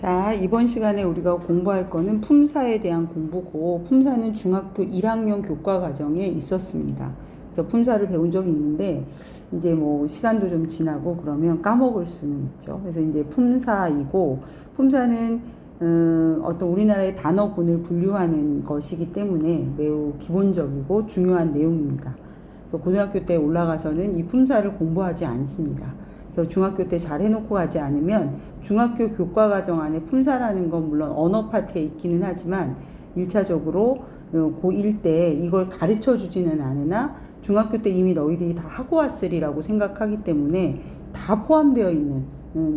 자, 이번 시간에 우리가 공부할 거는 품사에 대한 공부고, 품사는 중학교 1학년 교과 과정에 있었습니다. 그래서 품사를 배운 적이 있는데, 이제 뭐 시간도 좀 지나고 그러면 까먹을 수는 있죠. 그래서 이제 품사이고, 품사는 어떤 우리나라의 단어군을 분류하는 것이기 때문에 매우 기본적이고 중요한 내용입니다. 그래서 고등학교 때 올라가서는 이 품사를 공부하지 않습니다. 그래서 중학교 때 잘 해놓고 가지 않으면 중학교 교과 과정 안에 품사라는 건 물론 언어 파트에 있기는 하지만 1차적으로 고1 때 이걸 가르쳐 주지는 않으나 중학교 때 이미 너희들이 다 하고 왔으리라고 생각하기 때문에 다 포함되어 있는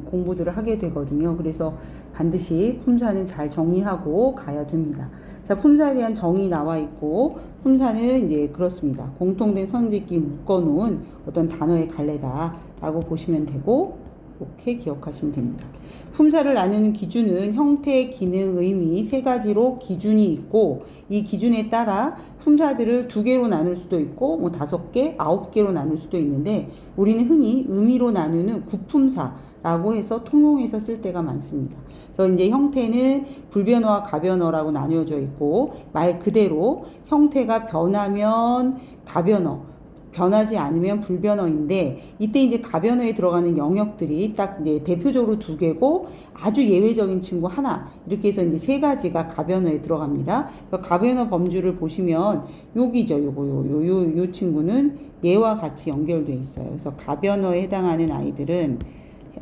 공부들을 하게 되거든요. 그래서 반드시 품사는 잘 정리하고 가야 됩니다. 자, 품사에 대한 정의 나와 있고, 품사는 이제 그렇습니다. 공통된 선짓기 묶어놓은 어떤 단어의 갈래다라고 보시면 되고, 이렇게 기억하시면 됩니다. 품사를 나누는 기준은 형태, 기능, 의미 세 가지로 기준이 있고, 이 기준에 따라 품사들을 2개로 나눌 수도 있고, 뭐 5개, 9개로 나눌 수도 있는데, 우리는 흔히 의미로 나누는 구품사라고 해서 통용해서 쓸 때가 많습니다. 그래서 이제 형태는 불변어와 가변어라고 나뉘어져 있고, 말 그대로 형태가 변하면 가변어, 변하지 않으면 불변어인데, 이때 이제 가변어에 들어가는 영역들이 딱 이제 대표적으로 2개고, 아주 예외적인 친구 하나, 이렇게 해서 이제 3가지가 가변어에 들어갑니다. 가변어 범주를 보시면 여기죠. 요 친구는 얘와 같이 연결되어 있어요. 그래서 가변어에 해당하는 아이들은,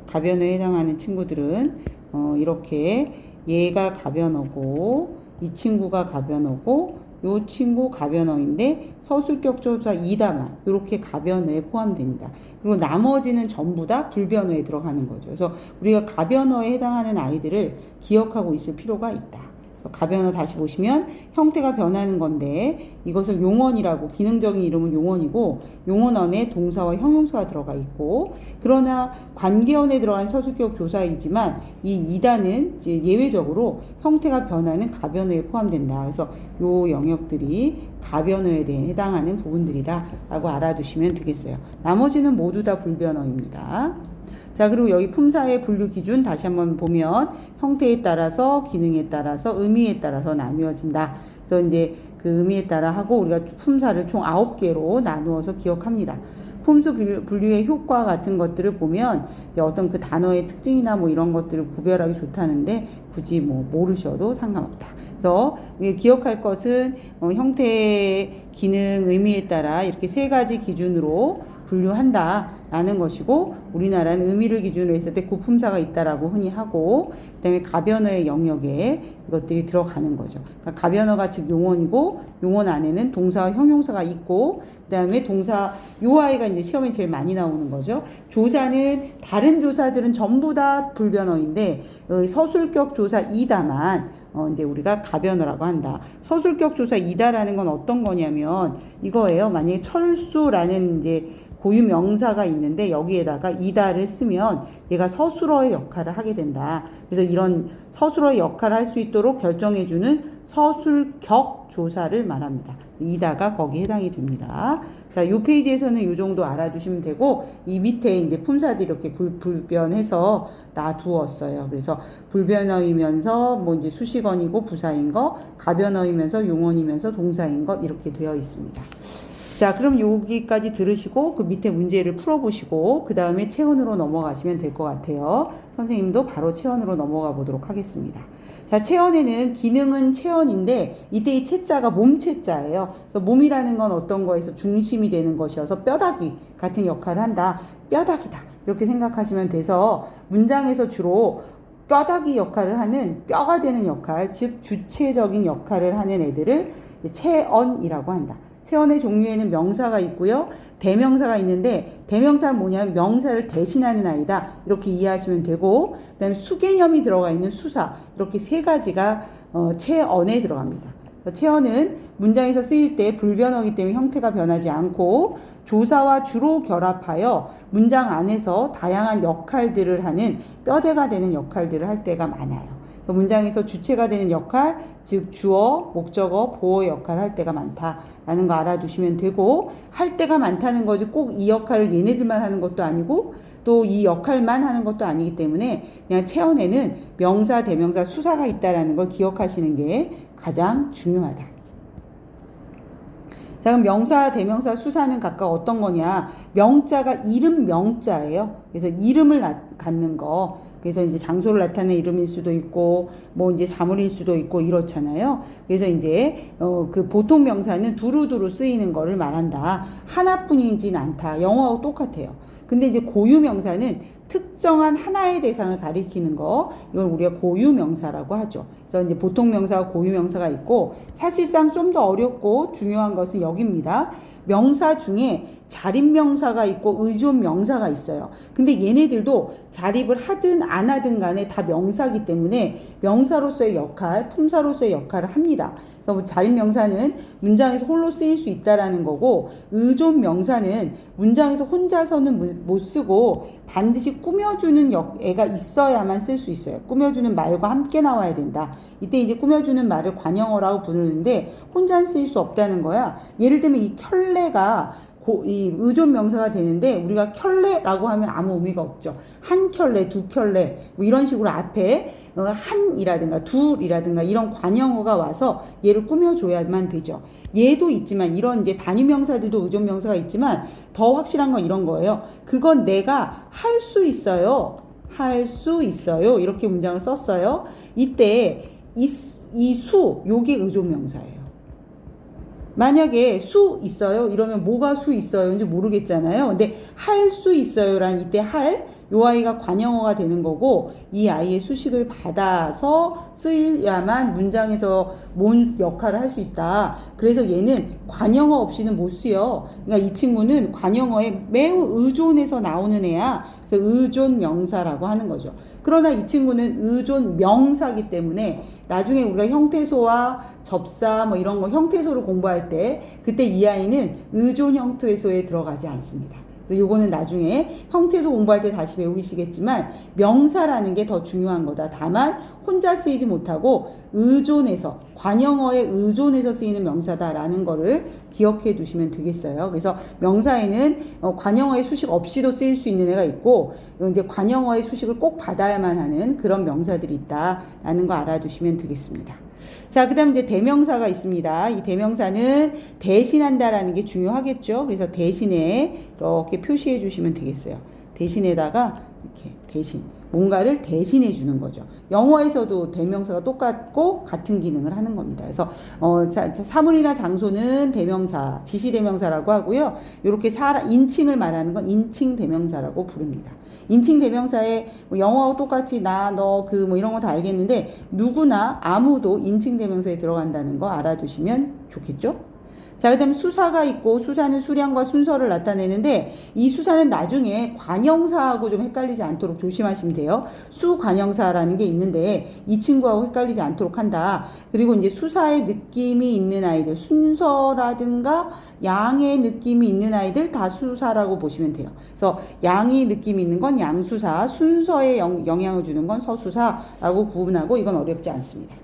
가변어에 해당하는 친구들은 이렇게 얘가 가변어고, 이 친구가 가변어고, 요 친구 가변어인데 서술격 조사 이다만 이렇게 가변어에 포함됩니다. 그리고 나머지는 전부 다 불변어에 들어가는 거죠. 그래서 우리가 가변어에 해당하는 아이들을 기억하고 있을 필요가 있다. 가변어 다시 보시면 형태가 변하는 건데 이것을 용언이라고, 기능적인 이름은 용언이고, 용언어에 동사와 형용사가 들어가 있고, 그러나 관계어에 들어간 서술격 조사이지만 이 이다는 이제 예외적으로 형태가 변하는 가변어에 포함된다. 그래서 요 영역들이 가변어에 대해 해당하는 부분들이다 라고 알아두시면 되겠어요. 나머지는 모두 다 불변어입니다. 자, 그리고 여기 품사의 분류 기준 다시 한번 보면 형태에 따라서, 기능에 따라서, 의미에 따라서 나누어진다. 그래서 이제 그 의미에 따라 하고 우리가 품사를 총 9개로 나누어서 기억합니다. 품수 분류의 효과 같은 것들을 보면 이제 어떤 그 단어의 특징이나 뭐 이런 것들을 구별하기 좋다는데 굳이 뭐 모르셔도 상관없다. 그래서 기억할 것은 형태, 기능, 의미에 따라 이렇게 3가지 기준으로 분류한다라는 것이고, 우리나라는 의미를 기준으로 했을 때 구품사가 있다라고 흔히 하고, 그 다음에 가변어의 영역에 이것들이 들어가는 거죠. 그러니까 가변어가 즉 용언이고, 용언 안에는 동사와 형용사가 있고, 그 다음에 동사, 요 아이가 이제 시험에 제일 많이 나오는 거죠. 조사는 다른 조사들은 전부 다 불변어인데 서술격 조사 이다만 이제 우리가 가변어라고 한다. 서술격 조사 이다라는 건 어떤 거냐면 이거예요. 만약에 철수라는 이제 고유 명사가 있는데 여기에다가 이다를 쓰면 얘가 서술어의 역할을 하게 된다. 그래서 이런 서술어의 역할을 할 수 있도록 결정해주는 서술격 조사를 말합니다. 이다가 거기에 해당이 됩니다. 자, 요 페이지에서는 요 정도 알아두시면 되고, 이 밑에 이제 품사들이 이렇게 불변해서 놔두었어요. 그래서 불변어이면서 뭐 이제 수식어이고 부사인 거, 가변어이면서 용언이면서 동사인 것, 이렇게 되어 있습니다. 자, 그럼 여기까지 들으시고 그 밑에 문제를 풀어보시고 그 다음에 체언으로 넘어가시면 될 것 같아요. 선생님도 바로 체언으로 넘어가 보도록 하겠습니다. 자, 체언에는 기능은 체언인데 이때 이 체자가 몸체자예요. 그래서 몸이라는 건 어떤 거에서 중심이 되는 것이어서 뼈다귀 같은 역할을 한다. 뼈다귀다. 이렇게 생각하시면 돼서 문장에서 주로 뼈다귀 역할을 하는, 뼈가 되는 역할, 즉 주체적인 역할을 하는 애들을 체언이라고 한다. 체언의 종류에는 명사가 있고요. 대명사가 있는데 대명사는 뭐냐면 명사를 대신하는 아이다. 이렇게 이해하시면 되고, 그 다음에 수개념이 들어가 있는 수사, 이렇게 3가지가 체언에 들어갑니다. 체언은 문장에서 쓰일 때 불변어이기 때문에 형태가 변하지 않고 조사와 주로 결합하여 문장 안에서 다양한 역할들을 하는, 뼈대가 되는 역할들을 할 때가 많아요. 문장에서 주체가 되는 역할, 즉 주어, 목적어, 보어 역할을 할 때가 많다라는 거 알아두시면 되고, 할 때가 많다는 거지 꼭 이 역할을 얘네들만 하는 것도 아니고 또 이 역할만 하는 것도 아니기 때문에 그냥 체언에는 명사, 대명사, 수사가 있다라는 걸 기억하시는 게 가장 중요하다. 자, 그럼 명사, 대명사, 수사는 각각 어떤 거냐? 명자가 이름 명자예요. 그래서 이름을 갖는 거. 그래서 이제 장소를 나타내는 이름일 수도 있고, 뭐 이제 사물일 수도 있고 이렇잖아요. 그래서 이제 그 보통 명사는 두루두루 쓰이는 거를 말한다. 하나뿐이지는 않다. 영어하고 똑같아요. 근데 이제 고유 명사는 특정한 하나의 대상을 가리키는 거, 이걸 우리가 고유 명사라고 하죠. 그래서 이제 보통 명사와 고유 명사가 있고, 사실상 좀 더 어렵고 중요한 것은 여기입니다. 명사 중에 자립 명사가 있고 의존 명사가 있어요. 근데 얘네들도 자립을 하든 안 하든 간에 다 명사이기 때문에 명사로서의 역할, 품사로서의 역할을 합니다. 그래서 뭐 자립 명사는 문장에서 홀로 쓰일 수 있다라는 거고, 의존 명사는 문장에서 혼자서는 못 쓰고 반드시 꾸며주는 애가 있어야만 쓸 수 있어요. 꾸며주는 말과 함께 나와야 된다. 이때 이제 꾸며주는 말을 관형어라고 부르는데 혼자 쓰일 수 없다는 거야. 예를 들면 이 켤레가 이 의존 명사가 되는데, 우리가 켤레라고 하면 아무 의미가 없죠. 한 켤레, 두 켤레 뭐 이런 식으로 앞에 한이라든가 둘이라든가 이런 관형어가 와서 얘를 꾸며줘야만 되죠. 얘도 있지만, 이런 이제 단위 명사들도 의존 명사가 있지만 더 확실한 건 이런 거예요. 그건 내가 할 수 있어요. 할 수 있어요. 이렇게 문장을 썼어요. 이때 이 수, 요게 의존 명사예요. 만약에 수 있어요 이러면 뭐가 수 있어요인지 모르겠잖아요. 근데 할 수 있어요란 이때 요 아이가 관형어가 되는 거고, 이 아이의 수식을 받아서 쓰여야만 문장에서 뭔 역할을 할 수 있다. 그래서 얘는 관형어 없이는 못 쓰여. 그러니까 이 친구는 관형어에 매우 의존해서 나오는 애야. 그래서 의존 명사라고 하는 거죠. 그러나 이 친구는 의존 명사이기 때문에 나중에 우리가 형태소와 접사 뭐 이런 거 형태소를 공부할 때 그때 이 아이는 의존 형태소에 들어가지 않습니다. 그래서 요거는 나중에 형태소 공부할 때 다시 배우시겠지만 명사라는 게 더 중요한 거다. 다만 혼자 쓰이지 못하고 의존해서, 관형어에 의존해서 쓰이는 명사다라는 거를 기억해 두시면 되겠어요. 그래서 명사에는 관형어의 수식 없이도 쓰일 수 있는 애가 있고, 이제 관형어의 수식을 꼭 받아야만 하는 그런 명사들이 있다라는 거 알아두시면 되겠습니다. 자, 그 다음 이제 대명사가 있습니다. 이 대명사는 대신한다라는 게 중요하겠죠. 그래서 대신에 이렇게 표시해 주시면 되겠어요. 대신에다가 이렇게 대신, 뭔가를 대신해 주는 거죠. 영어에서도 대명사가 똑같고 같은 기능을 하는 겁니다. 그래서 사물이나 장소는 대명사, 지시대명사라고 하고요. 이렇게 인칭을 말하는 건 인칭대명사라고 부릅니다. 인칭대명사에 뭐 영어하고 똑같이 나, 너, 그 뭐 이런 거 다 알겠는데, 누구나 아무도 인칭대명사에 들어간다는 거 알아두시면 좋겠죠? 자, 그 다음에 수사가 있고, 수사는 수량과 순서를 나타내는데, 이 수사는 나중에 관형사하고 좀 헷갈리지 않도록 조심하시면 돼요. 수관형사라는 게 있는데 이 친구하고 헷갈리지 않도록 한다. 그리고 이제 수사의 느낌이 있는 아이들, 순서라든가 양의 느낌이 있는 아이들 다 수사라고 보시면 돼요. 그래서 양의 느낌이 있는 건 양수사, 순서에 영향을 주는 건 서수사라고 구분하고, 이건 어렵지 않습니다.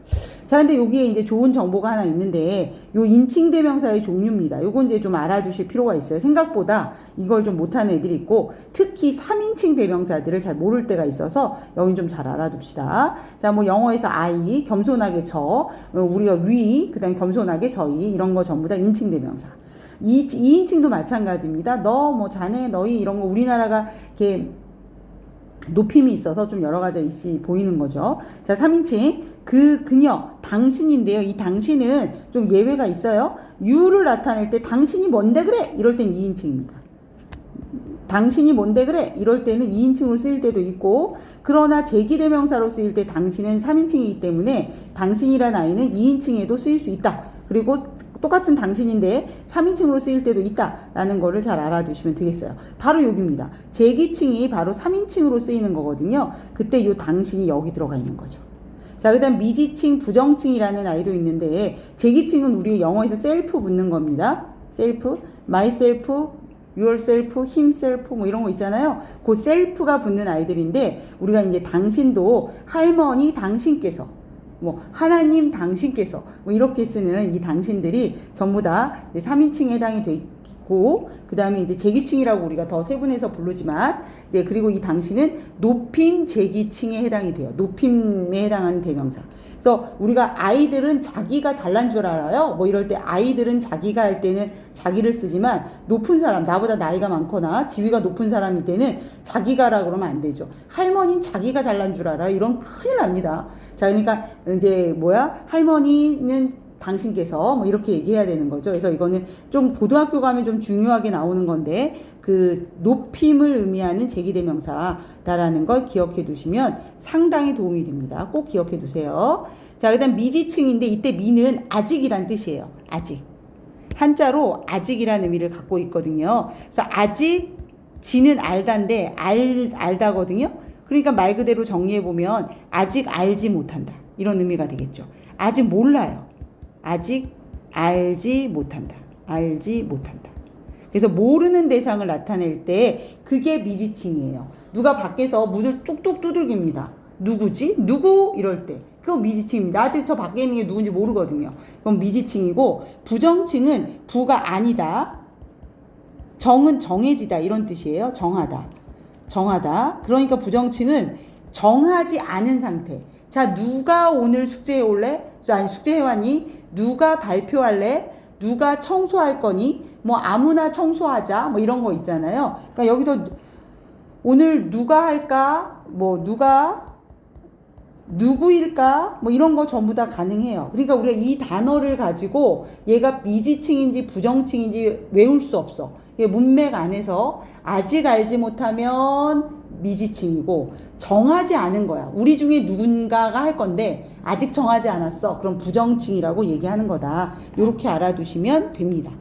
자, 근데 여기에 이제 좋은 정보가 하나 있는데, 요 인칭대명사의 종류입니다. 요건 이제 좀 알아두실 필요가 있어요. 생각보다 이걸 좀 못하는 애들이 있고, 특히 3인칭 대명사들을 잘 모를 때가 있어서 여긴 좀 잘 알아둡시다. 자, 뭐 영어에서 I, 겸손하게 저, 우리가 we, 그 다음에 겸손하게 저희, 이런 거 전부 다 인칭대명사. 2인칭도 마찬가지입니다. 너, 뭐 자네, 너희, 이런 거 우리나라가 이렇게 높임이 있어서 좀 여러 가지 보이는 거죠. 자, 3인칭. 그녀, 당신인데요. 이 당신은 좀 예외가 있어요. you를 나타낼 때 당신이 뭔데 그래? 이럴 땐 2인칭입니다. 당신이 뭔데 그래? 이럴 때는 2인칭으로 쓰일 때도 있고, 그러나 제기대명사로 쓰일 때 당신은 3인칭이기 때문에 당신이란 아이는 2인칭에도 쓰일 수 있다. 그리고 똑같은 당신인데 3인칭으로 쓰일 때도 있다라는 거를 잘 알아두시면 되겠어요. 바로 여기입니다. 제기칭이 바로 3인칭으로 쓰이는 거거든요. 그때 이 당신이 여기 들어가 있는 거죠. 자, 그 다음 미지칭, 부정칭이라는 아이도 있는데, 제기칭은 우리 영어에서 셀프 붙는 겁니다. 셀프, myself, yourself, himself 뭐 이런 거 있잖아요. 그 셀프가 붙는 아이들인데, 우리가 이제 당신도 할머니 당신께서, 뭐 하나님 당신께서 뭐 이렇게 쓰는 이 당신들이 전부 다 3인칭에 해당이 돼 고, 그 다음에 이제 재기층이라고 우리가 더 세분해서 부르지만, 이제 그리고 이 당신은 높임 재기층에 해당이 돼요. 높임에 해당하는 대명사. 그래서 우리가 아이들은 자기가 잘난 줄 알아요. 뭐 이럴 때 아이들은 자기가 할 때는 자기를 쓰지만 높은 사람, 나보다 나이가 많거나 지위가 높은 사람일 때는 자기가라 그러면 안 되죠. 할머니는 자기가 잘난 줄 알아요. 이런 큰일 납니다. 자, 그러니까 이제 할머니는 당신께서 뭐 이렇게 얘기해야 되는 거죠. 그래서 이거는 좀 고등학교 가면 좀 중요하게 나오는 건데 그 높임을 의미하는 제기대명사다라는 걸 기억해 두시면 상당히 도움이 됩니다. 꼭 기억해 두세요. 자, 그다음 미지층인데 이때 미는 아직이란 뜻이에요. 아직. 한자로 아직이라는 의미를 갖고 있거든요. 그래서 아직 지는 알다인데 알다거든요. 그러니까 말 그대로 정리해 보면 아직 알지 못한다. 이런 의미가 되겠죠. 아직 몰라요. 아직 알지 못한다. 알지 못한다. 그래서 모르는 대상을 나타낼 때 그게 미지층이에요. 누가 밖에서 문을 뚝뚝 두들깁니다. 누구지? 누구? 이럴 때. 그건 미지층입니다. 아직 저 밖에 있는 게 누군지 모르거든요. 그건 미지층이고 부정층은 부가 아니다. 정은 정해지다 이런 뜻이에요. 정하다. 정하다. 그러니까 부정층은 정하지 않은 상태. 자, 누가 오늘 숙제해 올래? 아니, 숙제해 왔니? 누가 발표할래? 누가 청소할 거니? 뭐 아무나 청소하자. 뭐 이런 거 있잖아요. 그러니까 여기도 오늘 누가 할까? 뭐 누구일까? 뭐 이런 거 전부 다 가능해요. 그러니까 우리가 이 단어를 가지고 얘가 미지층인지 부정층인지 외울 수 없어. 문맥 안에서 아직 알지 못하면 미지층이고 정하지 않은 거야. 우리 중에 누군가가 할 건데 아직 정하지 않았어. 그럼 부정층이라고 얘기하는 거다. 이렇게 알아두시면 됩니다.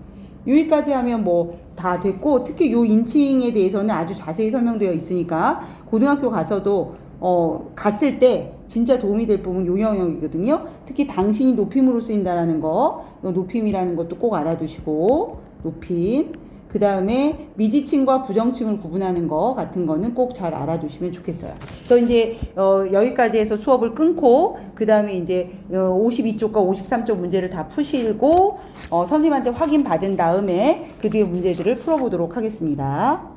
여기까지 하면 뭐 다 됐고 특히 요 인칭에 대해서는 아주 자세히 설명되어 있으니까 고등학교 가서도 갔을 때 진짜 도움이 될 부분 요 영역이거든요. 특히 당신이 높임으로 쓰인다라는 거, 높임이라는 것도 꼭 알아두시고 높임. 그 다음에 미지층과 부정층을 구분하는 거 같은 거는 꼭 잘 알아두시면 좋겠어요. 그래서 이제 여기까지 해서 수업을 끊고 그 다음에 이제 52쪽과 53쪽 문제를 다 푸시고 선생님한테 확인 받은 다음에 그 뒤에 문제들을 풀어보도록 하겠습니다.